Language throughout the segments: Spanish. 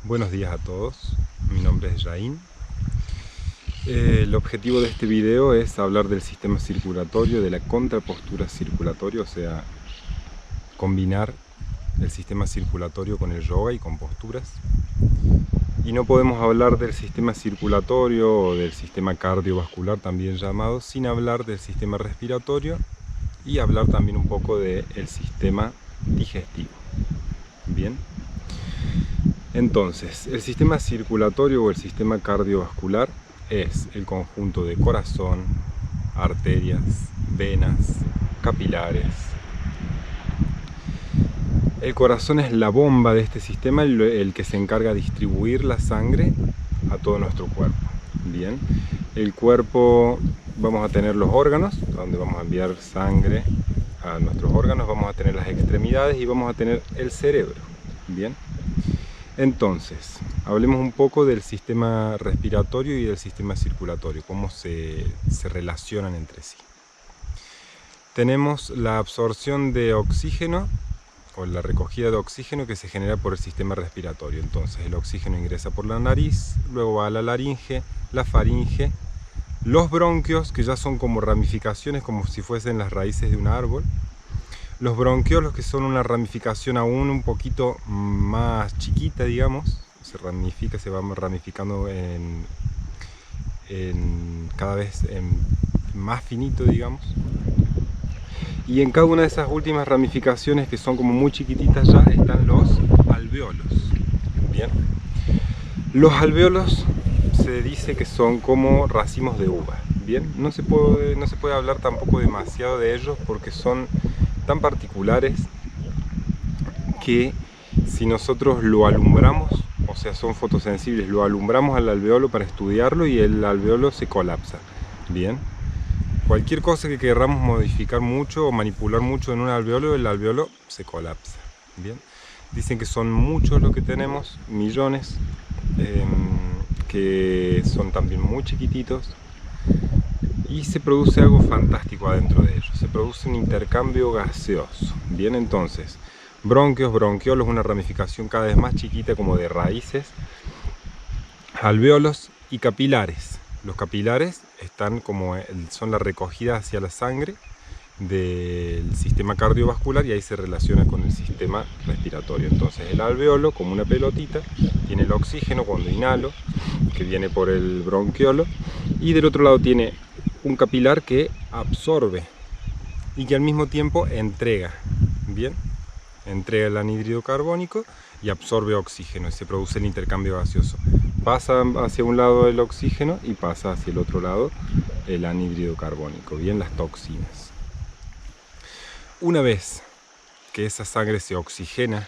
Buenos días a todos, mi nombre es Jain. El objetivo de este video es hablar del sistema circulatorio, de la contrapostura circulatoria, o sea, combinar el sistema circulatorio con el yoga y con posturas. Y no podemos hablar del sistema circulatorio o del sistema cardiovascular, también llamado, sin hablar del sistema respiratorio y hablar también un poco del sistema digestivo. Bien. Entonces, el sistema circulatorio o el sistema cardiovascular es el conjunto de corazón, arterias, venas, capilares. El corazón es la bomba de este sistema, el que se encarga de distribuir la sangre a todo nuestro cuerpo. Bien, el cuerpo, vamos a tener los órganos, donde vamos a enviar sangre a nuestros órganos, vamos a tener las extremidades y vamos a tener el cerebro. Bien. Entonces, hablemos un poco del sistema respiratorio y del sistema circulatorio, cómo se relacionan entre sí. Tenemos la absorción de oxígeno o la recogida de oxígeno que se genera por el sistema respiratorio. Entonces el oxígeno ingresa por la nariz, luego va a la laringe, la faringe, los bronquios, que ya son como ramificaciones, como si fuesen las raíces de un árbol. Los bronquiolos, que son una ramificación aún un poquito más chiquita, digamos, se va ramificando cada vez más finito, digamos. Y en cada una de esas últimas ramificaciones, que son como muy chiquititas ya, están los alvéolos. Bien. Los alvéolos se dice que son como racimos de uva. Bien, no se puede hablar tampoco demasiado de ellos porque son tan particulares que si nosotros lo alumbramos, o sea, son fotosensibles, lo alumbramos al alveolo para estudiarlo y el alveolo se colapsa. Bien, cualquier cosa que queramos modificar mucho o manipular mucho en un alveolo, el alveolo se colapsa. Bien, dicen que son muchos los que tenemos, millones, que son también muy chiquititos. Y se produce algo fantástico adentro de ellos, se produce un intercambio gaseoso. Bien, entonces, bronquios, bronquiolos, una ramificación cada vez más chiquita como de raíces, alvéolos y capilares. Los capilares son la recogida hacia la sangre del sistema cardiovascular y ahí se relaciona con el sistema respiratorio. Entonces el alvéolo, como una pelotita, tiene el oxígeno cuando inhalo, que viene por el bronquiolo, y del otro lado tiene un capilar que absorbe y que al mismo tiempo entrega, bien, entrega el anhídrido carbónico y absorbe oxígeno y se produce el intercambio gaseoso. Pasa hacia un lado el oxígeno y pasa hacia el otro lado el anhídrido carbónico, bien, las toxinas. Una vez que esa sangre se oxigena,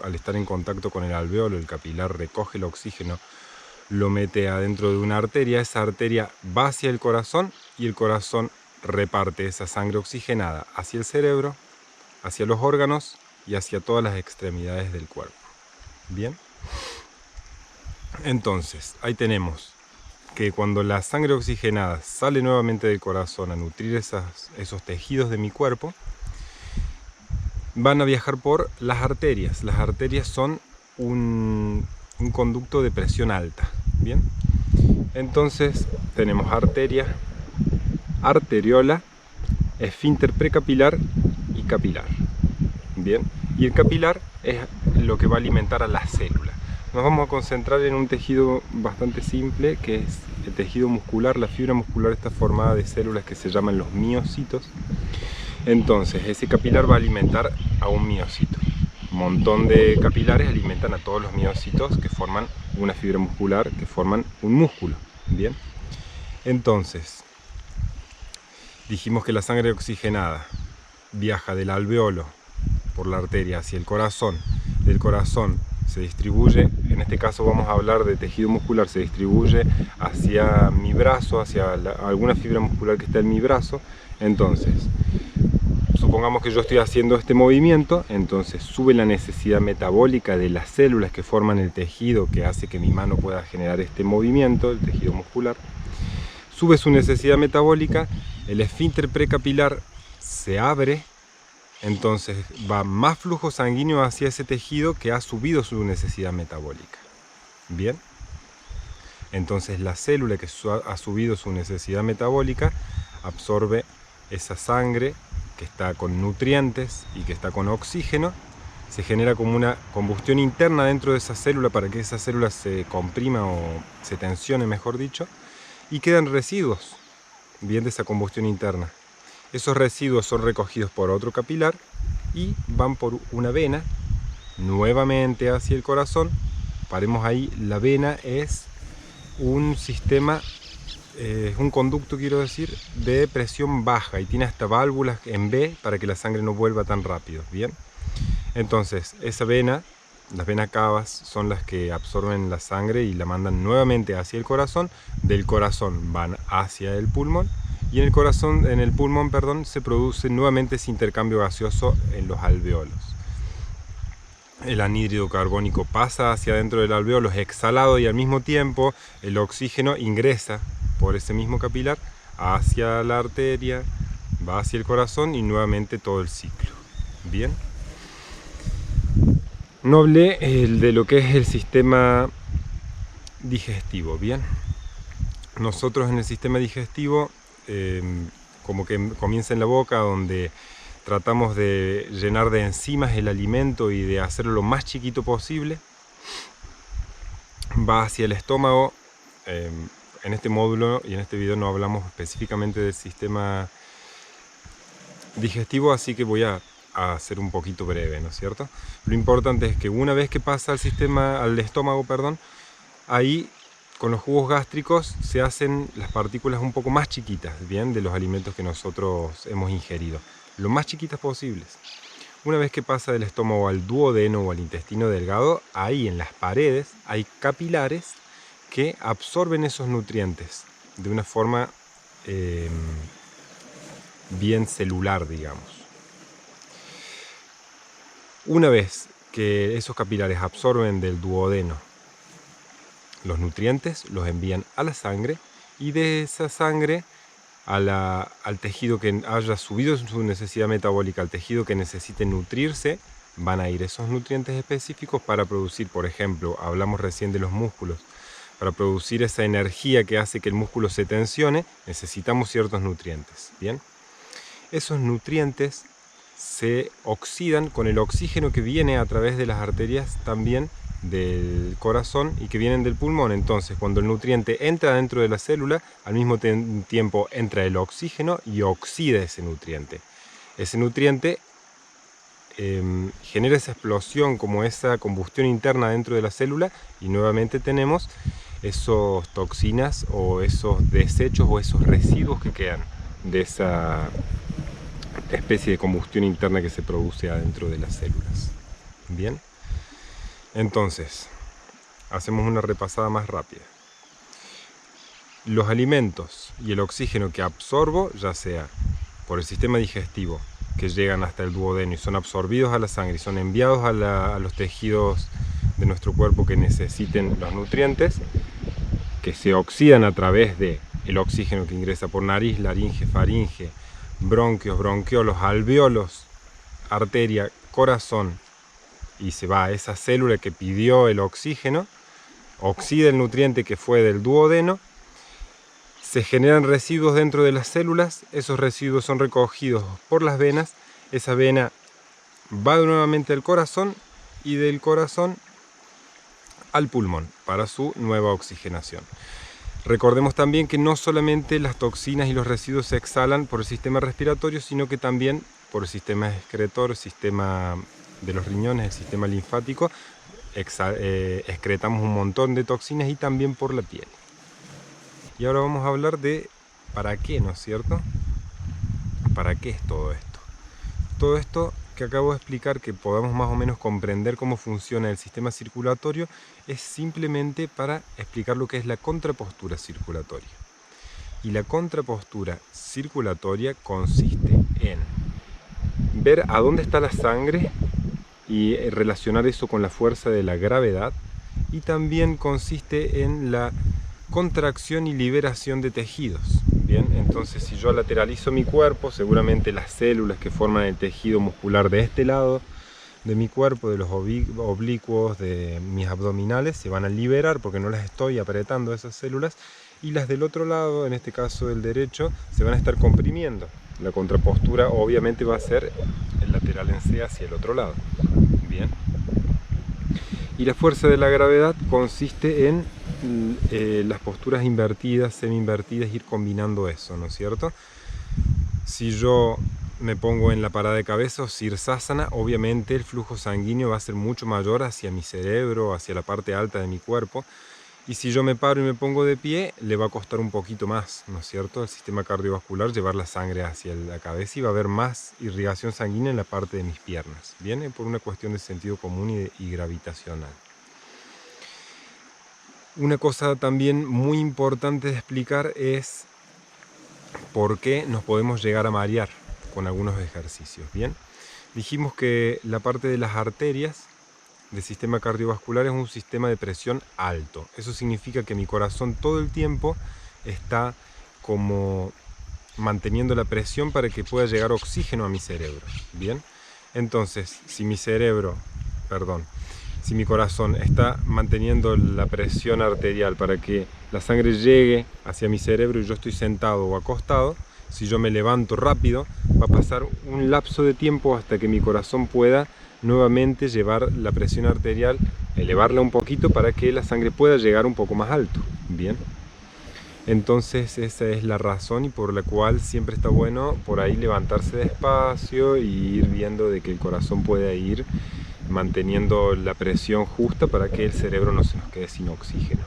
al estar en contacto con el alvéolo, el capilar recoge el oxígeno, lo mete adentro de una arteria, esa arteria va hacia el corazón y el corazón reparte esa sangre oxigenada hacia el cerebro, hacia los órganos y hacia todas las extremidades del cuerpo. Bien, entonces ahí tenemos que cuando la sangre oxigenada sale nuevamente del corazón a nutrir esos tejidos de mi cuerpo, van a viajar por las arterias. Las arterias son un conducto de presión alta. Bien, entonces tenemos arteria, arteriola, esfínter precapilar y capilar. Bien, y el capilar es lo que va a alimentar a la célula. Nos vamos a concentrar en un tejido bastante simple, que es el tejido muscular. La fibra muscular está formada de células que se llaman los miocitos. Entonces ese capilar va a alimentar a un miocito. Un montón de capilares alimentan a todos los miocitos que forman una fibra muscular, que forman un músculo. Bien, entonces dijimos que la sangre oxigenada viaja del alvéolo por la arteria hacia el corazón, del corazón se distribuye, en este caso vamos a hablar de tejido muscular, se distribuye hacia mi brazo, hacia alguna fibra muscular que está en mi brazo. Entonces supongamos que yo estoy haciendo este movimiento, entonces sube la necesidad metabólica de las células que forman el tejido que hace que mi mano pueda generar este movimiento, el tejido muscular. Sube su necesidad metabólica, el esfínter precapilar se abre, entonces va más flujo sanguíneo hacia ese tejido que ha subido su necesidad metabólica. Bien, entonces la célula que ha subido su necesidad metabólica absorbe esa sangre que está con nutrientes y que está con oxígeno. Se genera como una combustión interna dentro de esa célula para que esa célula se comprima o se tensione, mejor dicho, y quedan residuos, bien, de esa combustión interna. Esos residuos son recogidos por otro capilar y van por una vena nuevamente hacia el corazón. Paremos ahí, la vena es un sistema, un conducto, quiero decir, de presión baja y tiene hasta válvulas en V para que la sangre no vuelva tan rápido, bien. Entonces, esa vena, las venas cavas, son las que absorben la sangre y la mandan nuevamente hacia el corazón. Del corazón van hacia el pulmón y en el pulmón, perdón, se produce nuevamente ese intercambio gaseoso en los alveolos. El anhídrido carbónico pasa hacia adentro del alveolo, es exhalado y al mismo tiempo el oxígeno ingresa por ese mismo capilar hacia la arteria, va hacia el corazón y nuevamente todo el ciclo. Bien. No hablé de lo que es el sistema digestivo, bien. Nosotros en el sistema digestivo, como que comienza en la boca, donde tratamos de llenar de enzimas el alimento y de hacerlo lo más chiquito posible. Va hacia el estómago. En este módulo y en este video no hablamos específicamente del sistema digestivo, así que voy a ser un poquito breve, ¿no es cierto? Lo importante es que una vez que pasa al estómago, perdón, ahí con los jugos gástricos se hacen las partículas un poco más chiquitas, bien, de los alimentos que nosotros hemos ingerido, lo más chiquitas posibles. Una vez que pasa del estómago al duodeno o al intestino delgado, ahí en las paredes hay capilares que absorben esos nutrientes de una forma bien celular, digamos. Una vez que esos capilares absorben del duodeno los nutrientes, los envían a la sangre y de esa sangre al tejido que haya subido su necesidad metabólica, al tejido que necesite nutrirse, van a ir esos nutrientes específicos para producir, por ejemplo, hablamos recién de los músculos, para producir esa energía que hace que el músculo se tensione, necesitamos ciertos nutrientes, ¿bien? Esos nutrientes se oxidan con el oxígeno que viene a través de las arterias también del corazón y que vienen del pulmón. Entonces, cuando el nutriente entra dentro de la célula, al mismo tiempo entra el oxígeno y oxida ese nutriente. Ese nutriente genera esa explosión, como esa combustión interna dentro de la célula, y nuevamente tenemos esos toxinas o esos desechos o esos residuos que quedan de esa especie de combustión interna que se produce adentro de las células. Bien, entonces hacemos una repasada más rápida. Los alimentos y el oxígeno que absorbo, ya sea por el sistema digestivo, que llegan hasta el duodeno y son absorbidos a la sangre y son enviados a los tejidos de nuestro cuerpo que necesiten los nutrientes, que se oxidan a través del oxígeno que ingresa por nariz, laringe, faringe, bronquios, bronquiolos, alveolos, arteria, corazón, y se va a esa célula que pidió el oxígeno, oxida el nutriente que fue del duodeno, se generan residuos dentro de las células, esos residuos son recogidos por las venas, esa vena va nuevamente al corazón y del corazón al pulmón para su nueva oxigenación. Recordemos también que no solamente las toxinas y los residuos se exhalan por el sistema respiratorio, sino que también por el sistema excretor, el sistema de los riñones, el sistema linfático, excretamos un montón de toxinas y también por la piel. Y ahora vamos a hablar de para qué, ¿no es cierto? ¿Para qué es todo esto? Todo esto que acabo de explicar, que podamos más o menos comprender cómo funciona el sistema circulatorio, es simplemente para explicar lo que es la contrapostura circulatoria. Y la contrapostura circulatoria consiste en ver a dónde está la sangre y relacionar eso con la fuerza de la gravedad, y también consiste en la contracción y liberación de tejidos. Bien, entonces si yo lateralizo mi cuerpo, seguramente las células que forman el tejido muscular de este lado de mi cuerpo, de los oblicuos, de mis abdominales, se van a liberar porque no las estoy apretando esas células, y las del otro lado, en este caso el derecho, se van a estar comprimiendo. La contrapostura obviamente va a ser el lateral en C hacia el otro lado. Bien. Y la fuerza de la gravedad consiste en las posturas invertidas, semi-invertidas, ir combinando eso, ¿no es cierto? Si yo me pongo en la parada de cabeza o Sirsasana, obviamente el flujo sanguíneo va a ser mucho mayor hacia mi cerebro, hacia la parte alta de mi cuerpo. Y si yo me paro y me pongo de pie, le va a costar un poquito más, ¿no es cierto?, al sistema cardiovascular llevar la sangre hacia la cabeza, y va a haber más irrigación sanguínea en la parte de mis piernas. Viene por una cuestión de sentido común y gravitacional. Una cosa también muy importante de explicar es por qué nos podemos llegar a marear con algunos ejercicios. Bien, dijimos que la parte de las arterias del sistema cardiovascular es un sistema de presión alto. Eso significa que mi corazón todo el tiempo está como manteniendo la presión para que pueda llegar oxígeno a mi cerebro. Bien, entonces si mi corazón está manteniendo la presión arterial para que la sangre llegue hacia mi cerebro y yo estoy sentado o acostado, si yo me levanto rápido, va a pasar un lapso de tiempo hasta que mi corazón pueda nuevamente llevar la presión arterial, elevarla un poquito para que la sangre pueda llegar un poco más alto. Bien, entonces esa es la razón y por la cual siempre está bueno por ahí levantarse despacio y ir viendo de que el corazón pueda ir manteniendo la presión justa para que el cerebro no se nos quede sin oxígeno.